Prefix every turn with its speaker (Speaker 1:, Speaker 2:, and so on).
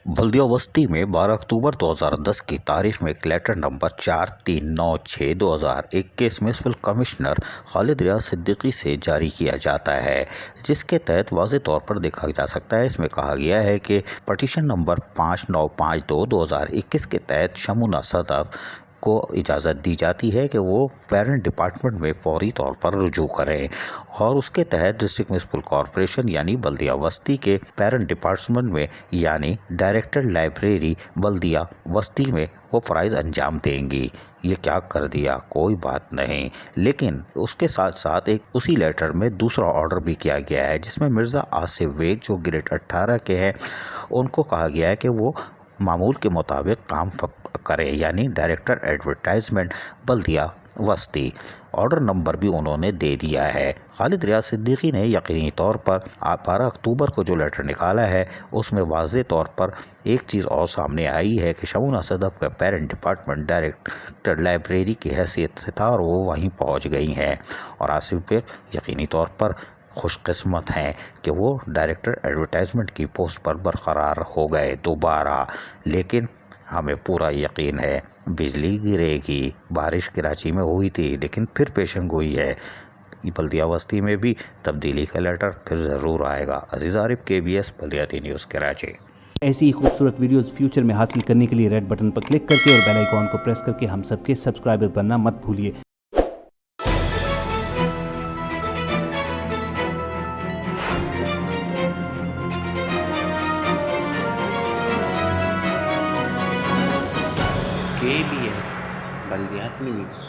Speaker 1: बल्दियावस्ती में 12 अक्टूबर 2010 की तारीख में एक letter number 4396/2021 municipal commissioner Khalid Riaz Siddiqui से जारी किया जाता है, जिसके तहत वाज़ेह तौर पर देखा जा सकता है। इसमें कहा गया है कि पटिशन नंबर 5952/2021 के तहत शमूना सदफ को इजाज़त दी जाती है कि वो पेरेंट डिपार्टमेंट में फौरी तौर पर रुजू करें, और उसके तहत डिस्ट्रिक्ट म्युनिसिपल कॉरपोरेशन यानी बल्दियावस्ती के पेरेंट डिपार्टमेंट में यानी डायरेक्टर लाइब्रेरी बल्दियावस्ती में वो फ़राइज़ अंजाम देंगी। ये क्या कर दिया, कोई बात नहीं। लेकिन उसके साथ साथ एक उसी लेटर में दूसरा ऑर्डर भी किया गया है, जिसमें मिर्ज़ा आसिफ बेग जो ग्रेड 18 के हैं, उनको कहा गया है कि वो मामूल के मुताबिक काम करें, यानी डायरेक्टर एडवर्टाइजमेंट बल्दियावस्ती। ऑर्डर नंबर भी उन्होंने दे दिया है। खालिद रियाज सिद्दीकी ने यकीनी तौर पर 12 अक्टूबर को जो लेटर निकाला है, उसमें वाज़ेह तौर पर एक चीज़ और सामने आई है कि शमूना सदफ का पेरेंट डिपार्टमेंट डायरेक्टर लाइब्रेरी की हैसियत से था और वो वहीं पहुँच गई हैं, और आसिफ बेग यकीनी तौर पर खुशकिस्मत हैं कि वो डायरेक्टर एडवर्टाइजमेंट की पोस्ट पर बरकरार हो गए दोबारा। लेकिन हमें पूरा यकीन है बिजली गिरेगी। बारिश कराची में हुई थी, लेकिन फिर पेशन गोई है। बल्दियावस्ती में भी तब्दीली का लेटर फिर ज़रूर आएगा। अजीज़ आरिफ, KBS बल्दियाती न्यूज़ कराची।
Speaker 2: ऐसी ही खूबसूरत वीडियोस फ्यूचर में हासिल करने के लिए रेड बटन पर क्लिक करके और बेल आइकॉन को प्रेस करके हम सबके सब्सक्राइबर बनना मत भूलिए।
Speaker 3: KBS बल्दियाती न्यूज़।